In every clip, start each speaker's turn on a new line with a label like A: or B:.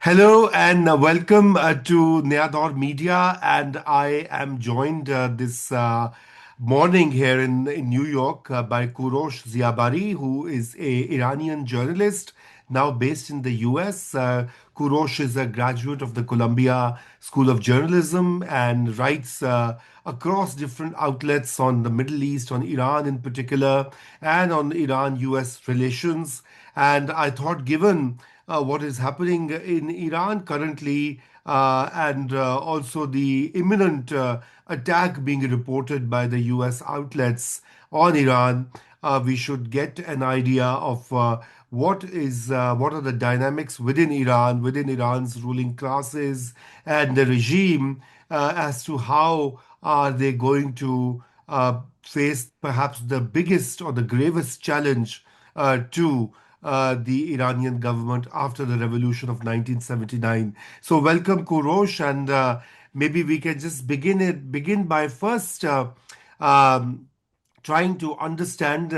A: Hello and welcome to Naya Media. And I am joined this morning here in New York by Kurosh Ziabari, who is a Iranian journalist now based in the US. Kurosh is a graduate of the Columbia School of Journalism and writes across different outlets on the Middle East, on Iran in particular, and on Iran-US relations. And I thought, given what is happening in Iran currently, and also the imminent attack being reported by the US outlets on Iran, we should get an idea of what are the dynamics within Iran, within Iran's ruling classes and the regime, as to how are they going to face perhaps the biggest or the gravest challenge to the Iranian government after the revolution of 1979. So, welcome, Kurosh, and maybe we can just begin by first um, trying to understand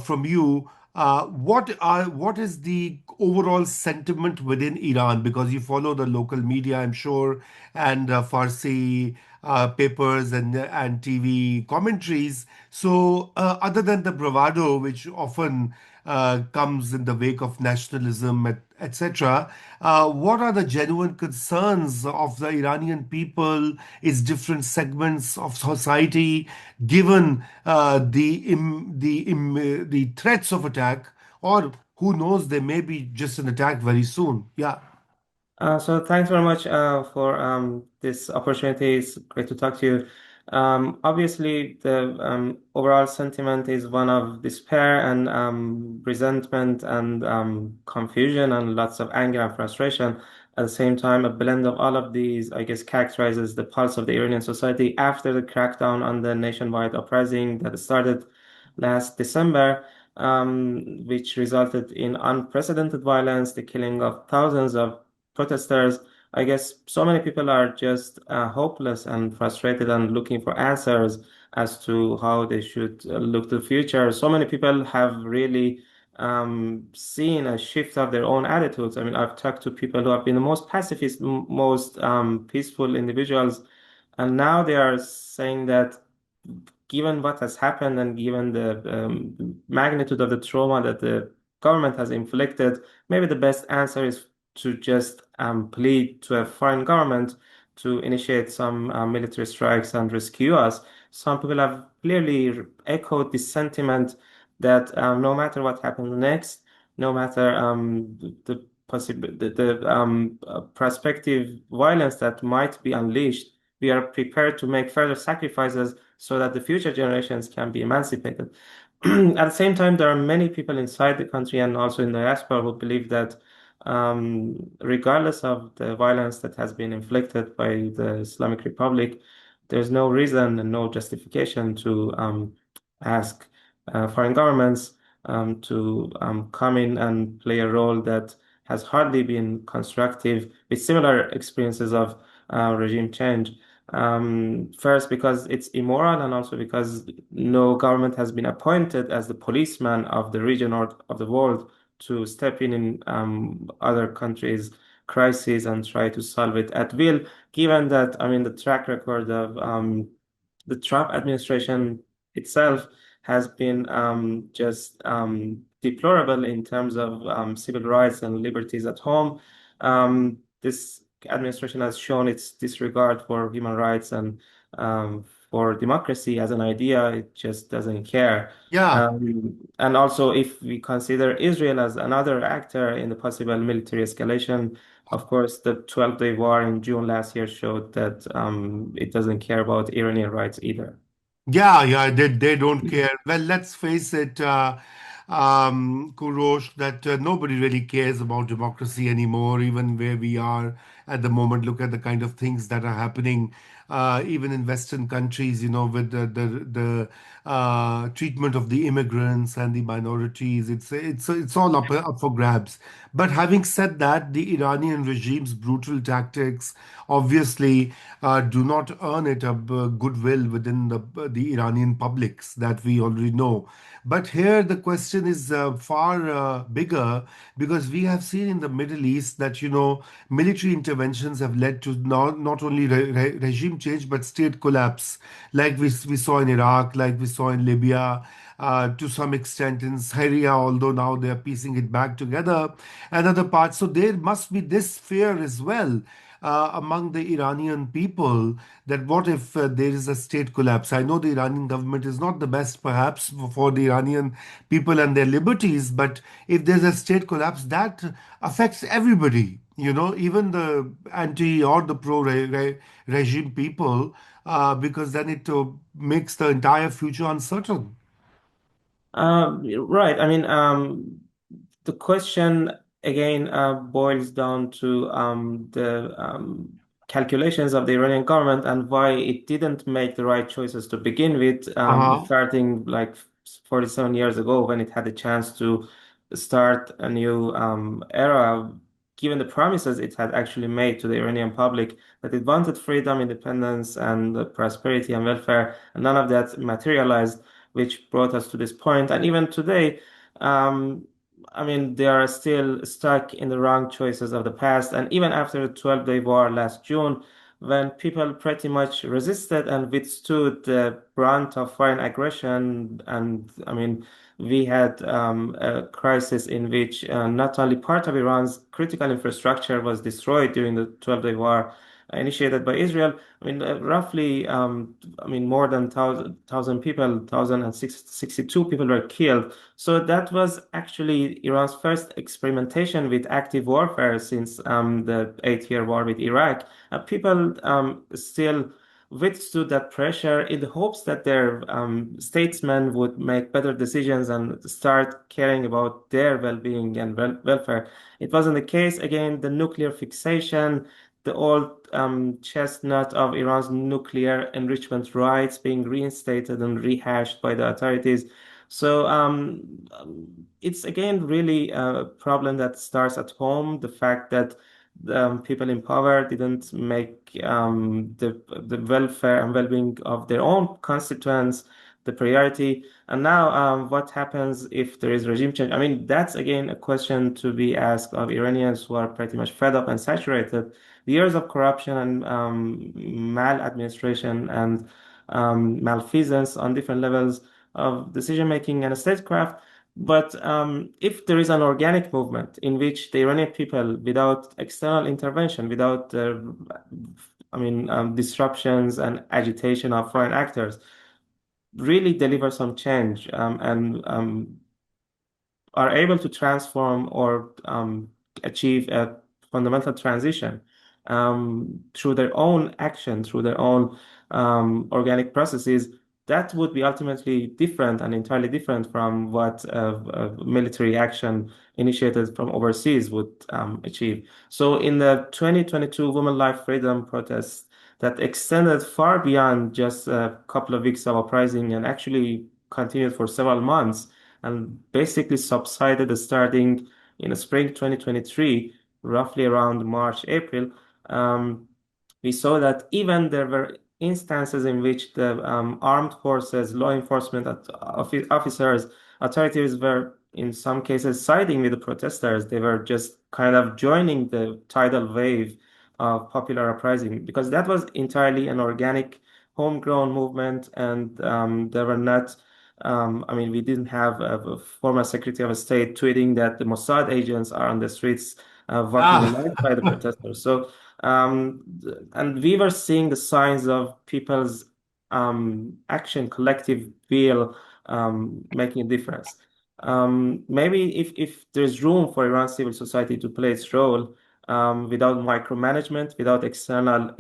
A: from you what is the overall sentiment within Iran, because you follow the local media, I'm sure, and Farsi papers and TV commentaries. So, other than the bravado, which often comes in the wake of nationalism, etc. What are the genuine concerns of the Iranian people, its different segments of society, given the threats of attack, or who knows, there may be just an attack very soon. Yeah.
B: So thanks very much for this opportunity. It's great to talk to you. Obviously, the overall sentiment is one of despair and resentment and confusion and lots of anger and frustration. At the same time, a blend of all of these, I guess, characterizes the pulse of the Iranian society after the crackdown on the nationwide uprising that started last December, which resulted in unprecedented violence, the killing of thousands of protesters. I guess so many people are just hopeless and frustrated and looking for answers as to how they should look to the future. So many people have really seen a shift of their own attitudes. I mean, I've talked to people who have been the most pacifist, most peaceful individuals, and now they are saying that given what has happened and given the magnitude of the trauma that the government has inflicted, maybe the best answer is to just plead to a foreign government to initiate some military strikes and rescue us. Some people have clearly echoed this sentiment that no matter what happens next, no matter the possible the prospective violence that might be unleashed, we are prepared to make further sacrifices so that the future generations can be emancipated. At the same time, there are many people inside the country and also in the diaspora who believe that regardless of the violence that has been inflicted by the Islamic Republic, there's no reason and no justification to ask foreign governments to come in and play a role that has hardly been constructive with similar experiences of regime change. First, because it's immoral, and also because no government has been appointed as the policeman of the region or of the world to step in other countries' crises and try to solve it at will. Given that, I mean, the track record of the Trump administration itself has been just deplorable in terms of civil rights and liberties at home. This administration has shown its disregard for human rights and for democracy as an idea. It just doesn't care.
A: Yeah.
B: And also, if we consider Israel as another actor in the possible military escalation, of course, the 12-day war in June last year showed that it doesn't care about Iranian rights either.
A: Yeah, yeah, they don't care. Well, let's face it, Kurosh, that nobody really cares about democracy anymore, even where we are at the moment. Look at the kind of things that are happening, even in Western countries, with treatment of the immigrants and the minorities. It's all up for grabs. But having said that, the Iranian regime's brutal tactics obviously do not earn it a goodwill within the Iranian publics that we already know. But here the question is far bigger, because we have seen in the Middle East that, military interventions have led to not only regime change but state collapse, like we saw in Iraq, like we saw in Libya, to some extent in Syria, although now they are piecing it back together, and other parts. So there must be this fear as well among the Iranian people, that what if there is a state collapse? I know the Iranian government is not the best, perhaps, for the Iranian people and their liberties, but if there's a state collapse, that affects everybody, even the anti or the pro regime people, because then it makes the entire future uncertain.
B: Right. I mean, the question again boils down to the calculations of the Iranian government and why it didn't make the right choices to begin with,
A: Uh-huh.
B: starting like 47 years ago when it had a chance to start a new era, given the promises it had actually made to the Iranian public that it wanted freedom, independence, and prosperity and welfare, and none of that materialized, which brought us to this point. And even today, um, I mean, they are still stuck in the wrong choices of the past. And even after the 12-day war last June, when people pretty much resisted and withstood the brunt of foreign aggression, and I mean, we had a crisis in which not only part of Iran's critical infrastructure was destroyed during the 12-day war initiated by Israel. I mean, roughly, I mean, more than 1,000 people, 1,062 people were killed. So that was actually Iran's first experimentation with active warfare since the 8-year war with Iraq. People still withstood that pressure in the hopes that their statesmen would make better decisions and start caring about their well-being and welfare. It wasn't the case. Again, the nuclear fixation, the old chestnut of Iran's nuclear enrichment rights being reinstated and rehashed by the authorities. So it's again really a problem that starts at home. The fact that people in power didn't make the welfare and well-being of their own constituents the priority. And now, what happens if there is regime change? I mean, that's again a question to be asked of Iranians who are pretty much fed up and saturated. The years of corruption and maladministration and malfeasance on different levels of decision making and statecraft. But if there is an organic movement in which the Iranian people, without external intervention, without, disruptions and agitation of foreign actors, really deliver some change and are able to transform or achieve a fundamental transition through their own action, through their own organic processes, that would be ultimately different and entirely different from what military action initiated from overseas would achieve. So, in the 2022 Women Life Freedom protests that extended far beyond just a couple of weeks of uprising and actually continued for several months, and basically subsided starting in spring 2023, roughly around March, April. Um, we saw that even there were instances in which the armed forces, law enforcement officers, authorities were in some cases siding with the protesters. They were just kind of joining the tidal wave of popular uprising because that was entirely an organic, homegrown movement, and there were not I mean, we didn't have a former Secretary of State tweeting that the Mossad agents are on the streets working
A: Ah,
B: alongside the protesters. So, and we were seeing the signs of people's action, collective will making a difference. Maybe if there's room for Iran civil society to play its role without micromanagement, without external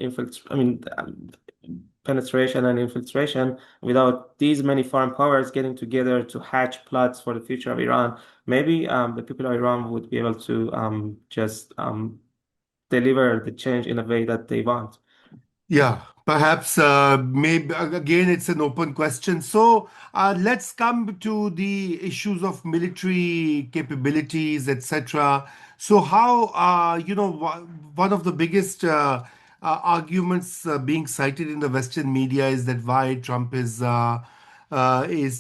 B: penetration and infiltration, without these many foreign powers getting together to hatch plots for the future of Iran, maybe the people of Iran would be able to just deliver the change in a way that they want.
A: Yeah, perhaps maybe again it's an open question. So let's come to the issues of military capabilities, etc. So how one of the biggest arguments being cited in the Western media is that why Trump is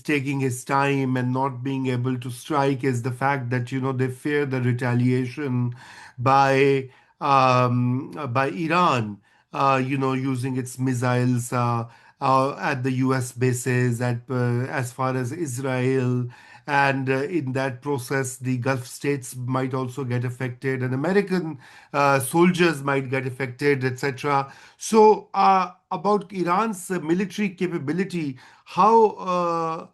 A: taking his time and not being able to strike is the fact that they fear the retaliation by Iran, using its missiles at the U.S. bases, as far as Israel, and in that process, the Gulf states might also get affected, and American soldiers might get affected, etc. So, about Iran's military capability, how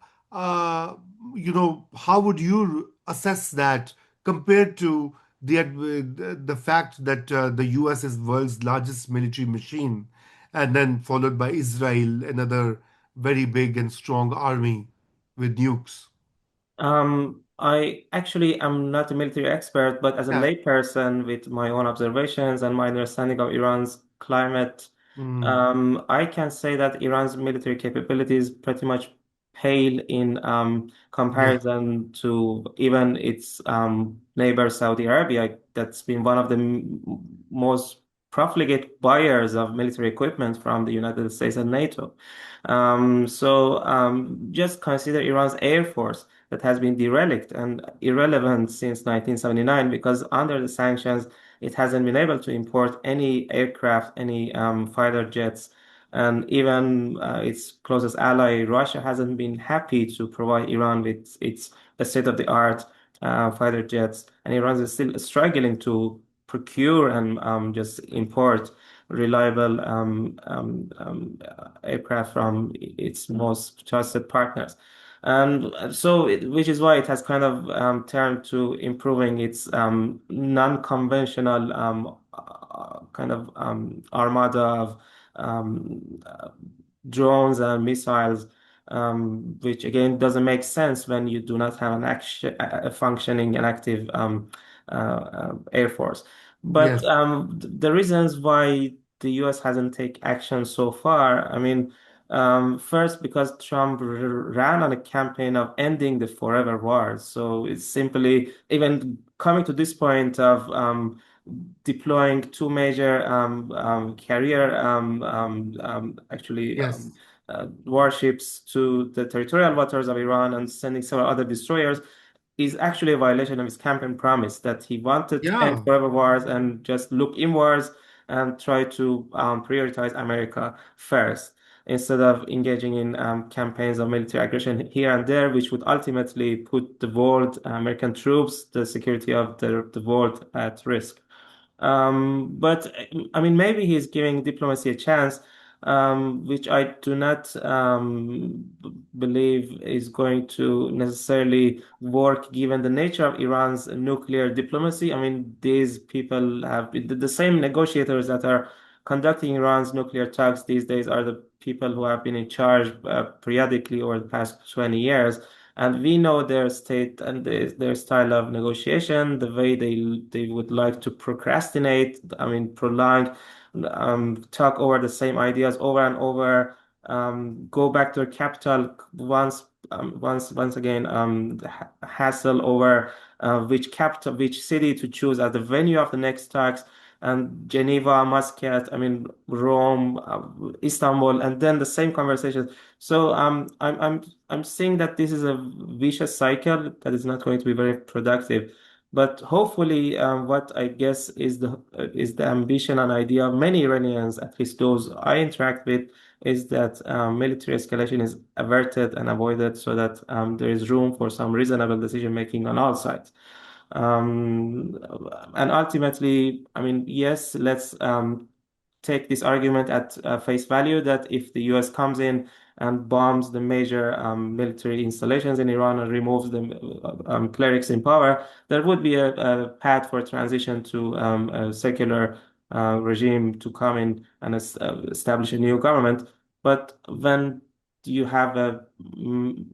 A: would you assess that compared to the fact that the US is world's largest military machine, and then followed by Israel, another very big and strong army with nukes.
B: I actually am not a military expert, but as a
A: Yeah.
B: layperson with my own observations and my understanding of Iran's climate,
A: Mm,
B: I can say that Iran's military capabilities pretty much pale in
A: yeah.
B: comparison to even its neighbor Saudi Arabia, that's been one of the most profligate buyers of military equipment from the United States and NATO. Just consider Iran's air force that has been derelict and irrelevant since 1979 because under the sanctions, it hasn't been able to import any aircraft, any fighter jets, and even its closest ally, Russia, hasn't been happy to provide Iran with its state-of-the-art fighter jets, and Iran is still struggling to procure and just import reliable aircraft from its most trusted partners. And which is why it has kind of turned to improving its non-conventional kind of armada of drones and missiles, which again doesn't make sense when you do not have a functioning and active air force. But
A: Yes.
B: the reasons why the US hasn't taken action so far, I mean, first, because Trump ran on a campaign of ending the forever wars. So it's simply even coming to this point of deploying two major carrier
A: Yes.
B: warships to the territorial waters of Iran and sending several other destroyers is actually a violation of his campaign promise that he wanted to end
A: Yeah.
B: forever wars and just look inwards and try to prioritize America first instead of engaging in campaigns of military aggression here and there, which would ultimately put the world, American troops, the security of the world at risk. But I mean, maybe he's giving diplomacy a chance, which I do not believe is going to necessarily work given the nature of Iran's nuclear diplomacy. I mean, these people have the same negotiators that are conducting Iran's nuclear talks these days are the people who have been in charge periodically over the past 20 years. And we know their state and their style of negotiation, the way they would like to procrastinate, I mean, prolong, talk over the same ideas over and over, go back to their capital once again, hassle over which city to choose as the venue of the next talks, and Geneva, Muscat, I mean, Rome, Istanbul, and then the same conversation. So I'm seeing that this is a vicious cycle that is not going to be very productive. But hopefully, what I guess is the ambition and idea of many Iranians, at least those I interact with, is that military escalation is averted and avoided, so that there is room for some reasonable decision making on all sides. Um, and ultimately, I mean, yes, let's take this argument at face value that if the US comes in and bombs the major military installations in Iran and removes the clerics in power, there would be a path for transition to a secular regime to come in and establish a new government. But when you have a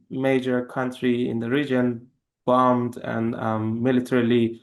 B: major country in the region bombed and militarily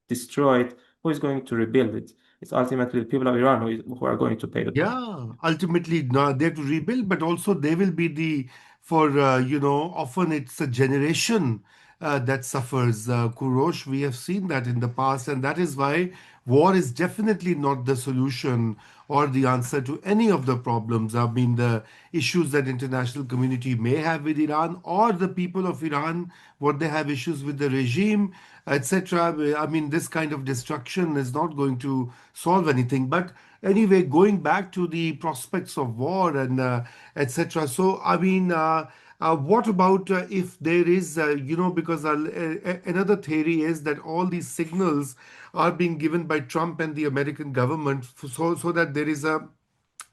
B: destroyed, who is going to rebuild it? it's ultimately the people of Iran who are going to pay the price.
A: Yeah, ultimately, no, they have to rebuild, but also they will be the, for, often it's a generation that suffers. Kurosh, we have seen that in the past, and that is why war is definitely not the solution or the answer to any of the problems. I mean, the issues that international community may have with Iran or the people of Iran, what they have issues with the regime, etc. I mean, this kind of destruction is not going to solve anything. But anyway, going back to the prospects of war and etc. So, I mean, what about if there is, because another theory is that all these signals are being given by Trump and the American government so that there is a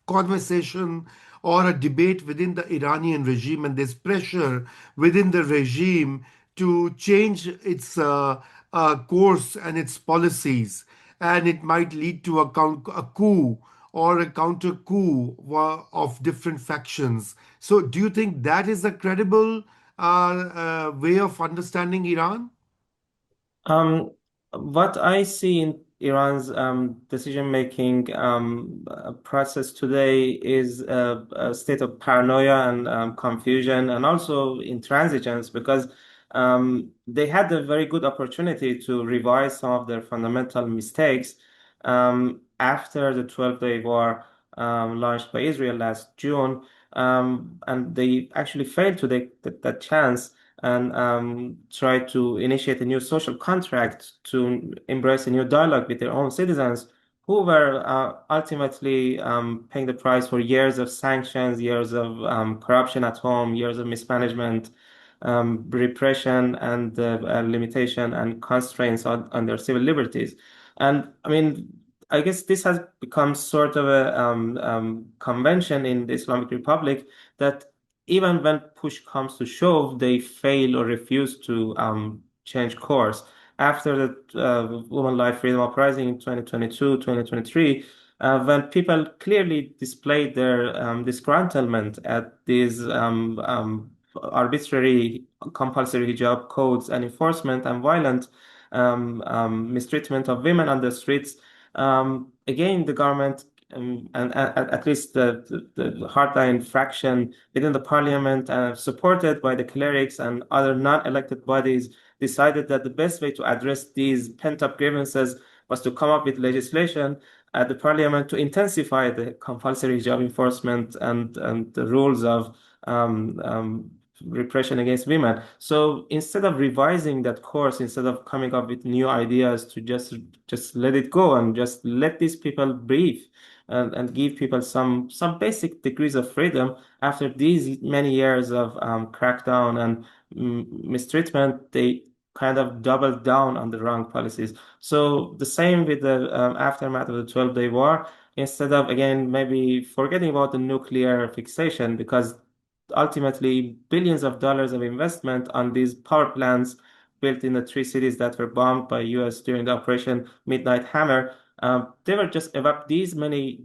A: conversation or a debate within the Iranian regime, and there's pressure within the regime to change its course and its policies, and it might lead to a coup or a counter coup of different factions. So, do you think that is a credible way of understanding Iran?
B: Um, what I see in Iran's decision-making process today is a state of paranoia and confusion, and also intransigence, because they had a very good opportunity to revise some of their fundamental mistakes after the 12-day war launched by Israel last June, and they actually failed to take that chance and try to initiate a new social contract to embrace a new dialogue with their own citizens who were ultimately paying the price for years of sanctions, years of corruption at home, years of mismanagement, repression, and limitation and constraints on their civil liberties. And I mean, I guess this has become sort of a convention in the Islamic Republic that even when push comes to shove, they fail or refuse to change course. After the Women Life Freedom Uprising in 2022, 2023, when people clearly displayed their disgruntlement at these arbitrary compulsory hijab codes and enforcement and violent mistreatment of women on the streets, again, the government and at least the hardline fraction within the parliament, supported by the clerics and other non-elected bodies, decided that the best way to address these pent-up grievances was to come up with legislation at the parliament to intensify the compulsory job enforcement and the rules of repression against women. So instead of revising that course, instead of coming up with new ideas to just let it go and just let these people breathe and give people some basic degrees of freedom after these many years of crackdown and mistreatment, they kind of doubled down on the wrong policies. So the same with the aftermath of the 12-day war. Instead of, again, maybe forgetting about the nuclear fixation, because ultimately billions of dollars of investment on these power plants built in the three cities that were bombed by US during the Operation Midnight Hammer, they were just these many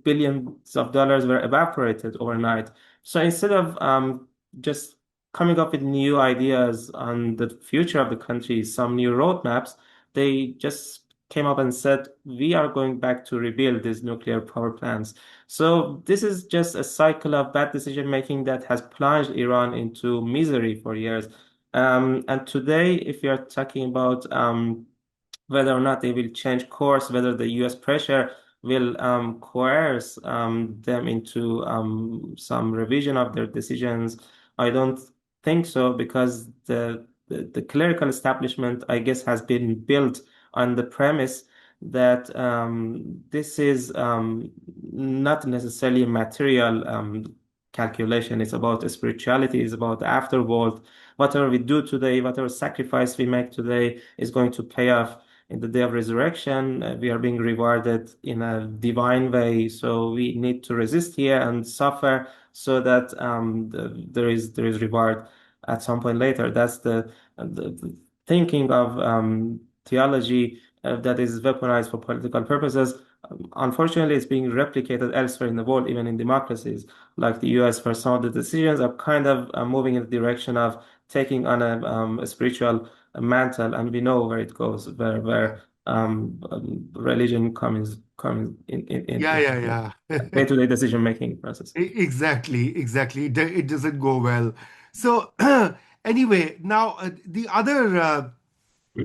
B: billions of dollars were evaporated overnight. So instead of just coming up with new ideas on the future of the country, some new roadmaps, they just came up and said, we are going back to rebuild these nuclear power plants. So this is just a cycle of bad decision making that has plunged Iran into misery for years. And today, if you're talking about whether or not they will change course, whether the US pressure will coerce them into some revision of their decisions. I don't think so, because the clerical establishment, I guess, has been built on the premise that this is not necessarily a material calculation. It's about spirituality, it's about the afterworld. Whatever we do today, whatever sacrifice we make today is going to pay off in the day of resurrection. We are being rewarded in a divine way. So we need to resist here and suffer so that there is reward at some point later. That's the thinking of theology that is weaponized for political purposes. Unfortunately, it's being replicated elsewhere in the world, even in democracies like the US, where some of the decisions are kind of moving in the direction of taking on a spiritual mantle, and we know where it goes, where religion comes
A: Yeah,
B: in
A: yeah, yeah.
B: day-to-day decision making process.
A: Exactly, exactly. It doesn't go well. So, anyway, now the other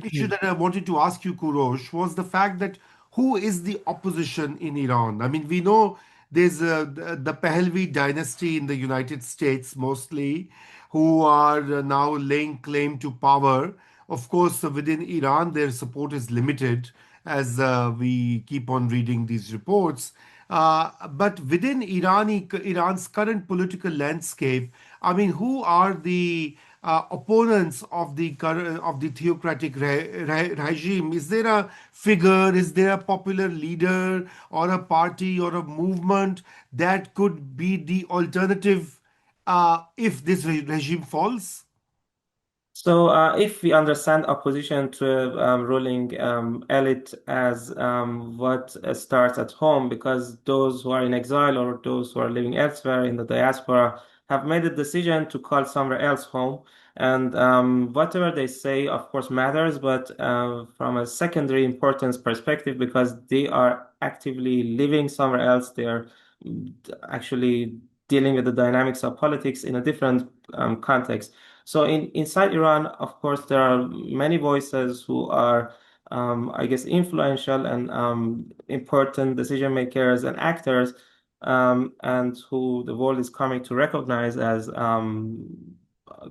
A: issue that I wanted to ask you, Kurosh, was the fact that who is the opposition in Iran? I mean, we know there's the Pahlavi dynasty in the United States mostly, who are now laying claim to power. Of course, within Iran, their support is limited, as we keep on reading these reports. But within Iran's current political landscape, I mean, who are the opponents of of the theocratic regime? Is there a figure? Is there a popular leader or a party or a movement that could be the alternative if this regime falls?
B: So, if we understand opposition to ruling elite as what starts at home, because those who are in exile or those who are living elsewhere in the diaspora have made a decision to call somewhere else home, and whatever they say, of course, matters, but from a secondary importance perspective, because they are actively living somewhere else, they are actually dealing with the dynamics of politics in a different context. So inside Iran, of course, there are many voices who are, I guess, influential and important decision makers and actors, and who the world is coming to recognize as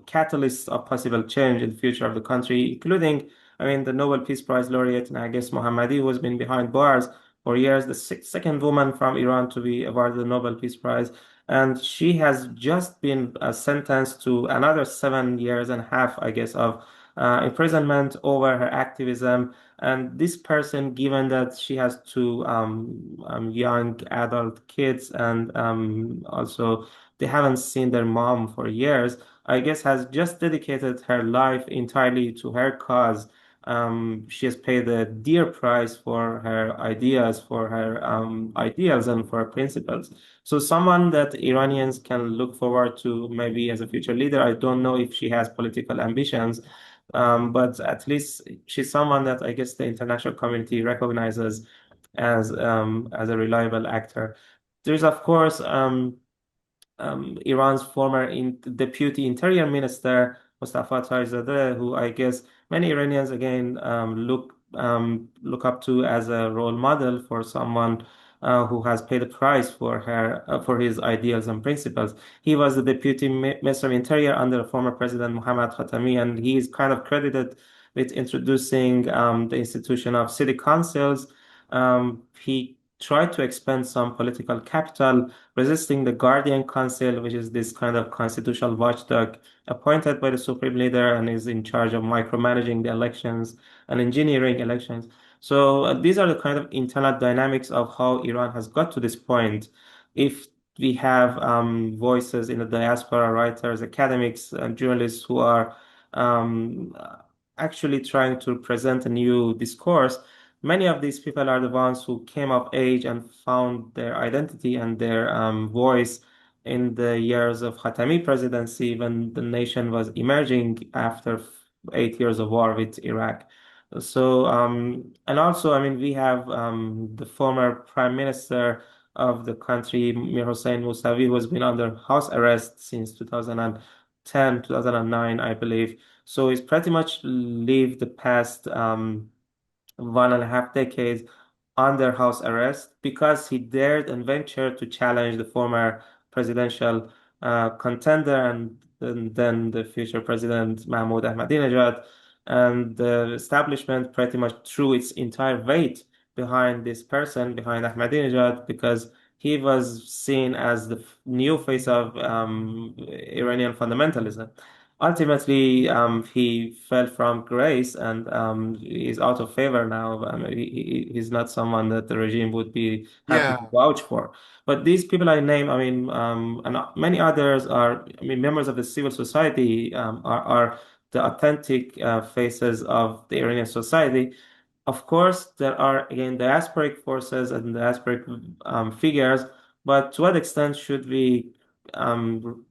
B: catalysts of possible change in the future of the country, including, I mean, the Nobel Peace Prize laureate Narges Mohammadi, who has been behind bars for years, the second woman from Iran to be awarded the Nobel Peace Prize. And she has just been sentenced to another 7 years and a half, I guess, of imprisonment over her activism. And this person, given that she has two young adult kids and also they haven't seen their mom for years, I guess has just dedicated her life entirely to her cause. She has paid a dear price for her ideas, for her ideals, and for her principles. So someone that Iranians can look forward to maybe as a future leader. I don't know if she has political ambitions, but at least she's someone that I guess the international community recognizes as a reliable actor. There's of course Iran's former deputy interior minister, Mustafa Tajzadeh, who I guess many Iranians again look up to as a role model for someone who has paid a price for for his ideals and principles. He was the deputy minister of interior under former President Mohammad Khatami, and he is kind of credited with introducing the institution of city councils. He tried to expand some political capital, resisting the Guardian Council, which is this kind of constitutional watchdog appointed by the Supreme Leader and is in charge of micromanaging the elections and engineering elections. So these are the kind of internal dynamics of how Iran has got to this point. If we have voices in the diaspora, writers, academics, and journalists who are um, actually trying to present a new discourse, many of these people are the ones who came of age and found their identity and their voice in the years of Khatami presidency when the nation was emerging after 8 years of war with Iraq. So, and also, I mean, we have the former prime minister of the country, Mir Hossein Mousavi, who has been under house arrest since 2010, 2009, I believe. So he's pretty much lived the past 1.5 decades under house arrest because he dared and ventured to challenge the former presidential contender and then the future president Mahmoud Ahmadinejad. And the establishment pretty much threw its entire weight behind this person, behind Ahmadinejad, because he was seen as the new face of Iranian fundamentalism. Ultimately, he fell from grace and is out of favor now. He's not someone that the regime would be happy to
A: Yeah,
B: vouch for. But these people I name, I mean, and many others are, I mean, members of the civil society are the authentic faces of the Iranian society. Of course, there are again diasporic forces and diasporic figures, but to what extent should we um,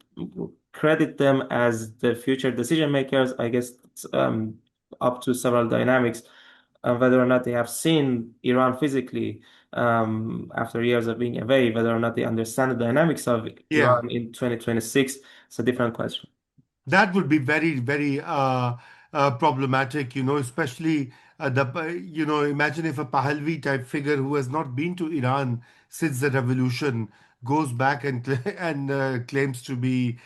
B: credit them as the future decision makers? I guess it's up to several dynamics. whether or not they have seen Iran physically after years of being away, whether or not they understand the dynamics of
A: Yeah.
B: Iran in 2026, it's a different question.
A: That would be very, very problematic, especially imagine if a Pahlavi type figure who has not been to Iran since the revolution goes back and claims to be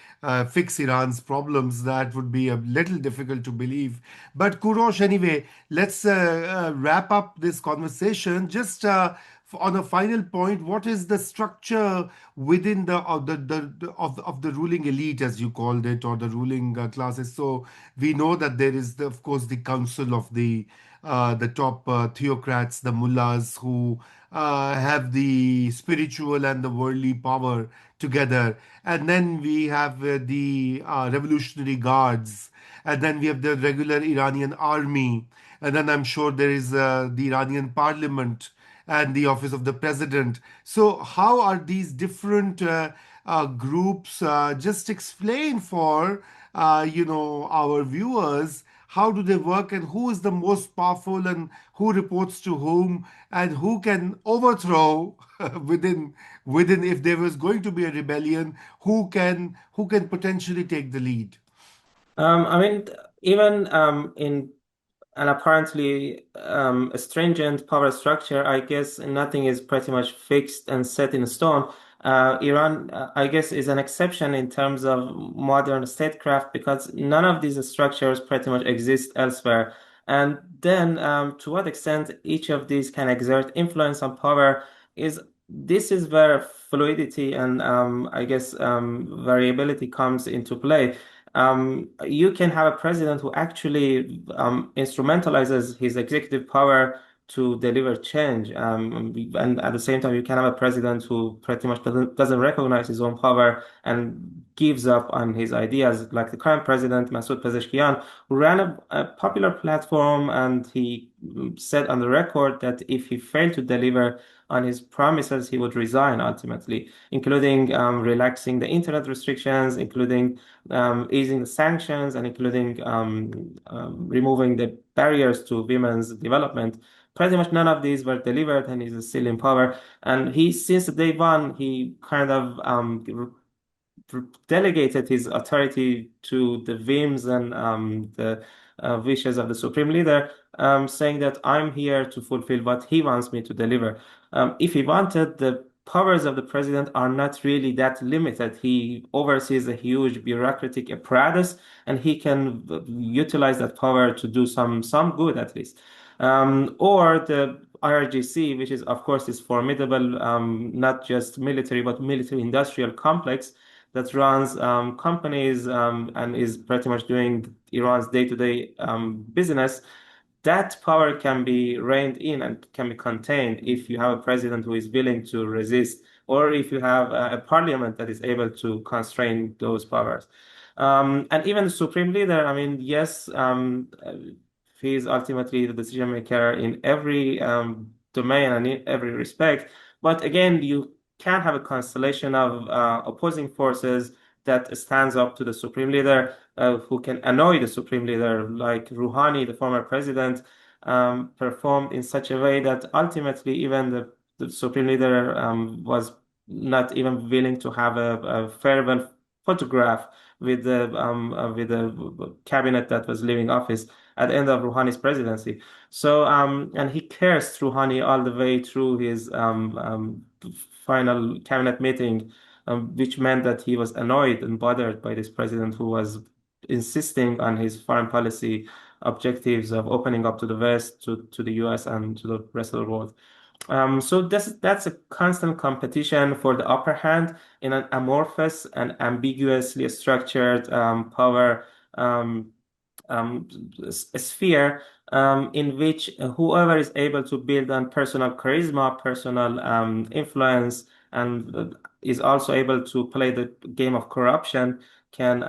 A: fix Iran's problems. That would be a little difficult to believe. But Kurosh, anyway, let's wrap up this conversation. Just on a final point, what is the structure within of the ruling elite, as you called it, or the ruling classes? So we know that there is, of course, the council of the top theocrats, the mullahs, who have the spiritual and the worldly power together, and then we have the revolutionary guards, and then we have the regular Iranian army, and then I'm sure there is the Iranian parliament and the office of the president. So, how are these different groups? Just explain for our viewers, how do they work, and who is the most powerful, and who reports to whom, and who can overthrow within if there was going to be a rebellion, who can potentially take the lead.
B: I mean, even in an apparently stringent power structure, I guess nothing is pretty much fixed and set in stone. Iran, I guess, is an exception in terms of modern statecraft because none of these structures pretty much exist elsewhere. And then, to what extent each of these can exert influence on power is this is where fluidity and I guess variability comes into play. You can have a president who actually instrumentalizes his executive power to deliver change. And at the same time, you can have a president who pretty much doesn't recognize his own power and gives up on his ideas, like the current president, Masoud Pezeshkian, who ran a popular platform and he said on the record that if he failed to deliver on his promises, he would resign ultimately, including relaxing the internet restrictions, including easing the sanctions, and including removing the barriers to women's development. Pretty much none of these were delivered, and he's still in power. And he, since day one, he kind of delegated his authority to the whims and the wishes of the supreme leader, saying that I'm here to fulfill what he wants me to deliver. If he wanted, the powers of the president are not really that limited. He oversees a huge bureaucratic apparatus, and he can utilize that power to do some good at least. Or the IRGC, which is of course this formidable, not just military but military industrial complex that runs companies and is pretty much doing Iran's day-to-day business. That power can be reined in and can be contained if you have a president who is willing to resist, or if you have a parliament that is able to constrain those powers. And even the supreme leader, I mean, yes, he is ultimately the decision maker in every domain and in every respect. But again, you can have a constellation of opposing forces that stands up to the supreme leader, who can annoy the supreme leader, like Rouhani, the former president, performed in such a way that ultimately even the supreme leader was not even willing to have a farewell photograph with the cabinet that was leaving office at the end of Rouhani's presidency. So and he cursed Rouhani all the way through his final cabinet meeting, which meant that he was annoyed and bothered by this president who was insisting on his foreign policy objectives of opening up to the West, to the US, and to the rest of the world. So that's a constant competition for the upper hand in an amorphous and ambiguously structured power um, sphere in which whoever is able to build on personal charisma, personal influence, and is also able to play the game of corruption can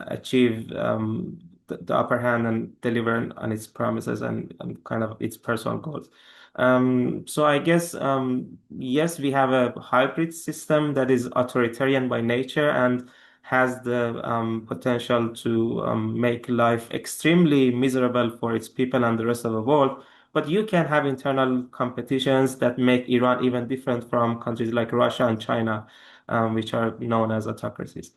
B: achieve the upper hand and deliver on its promises and kind of its personal goals. So I guess yes, we have a hybrid system that is authoritarian by nature, and has the potential to make life extremely miserable for its people and the rest of the world. But you can have internal competitions that make Iran even different from countries like Russia and China, which are known as autocracies.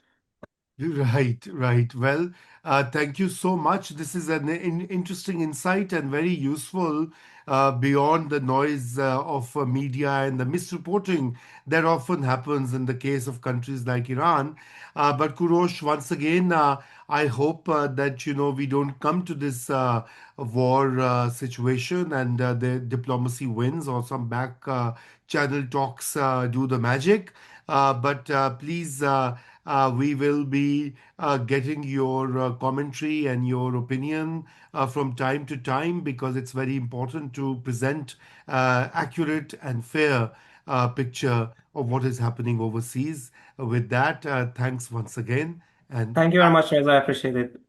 A: Right, right. Well, thank you so much. This is an interesting insight and very useful beyond the noise of media and the misreporting that often happens in the case of countries like Iran. But Kurosh, once again, I hope that we don't come to this war situation and the diplomacy wins or some back channel talks do the magic. But please. We will be getting your commentary and your opinion from time to time because it's very important to present accurate and fair picture of what is happening overseas. With that, thanks once again, and
B: Thank you very much, Reza. I appreciate it.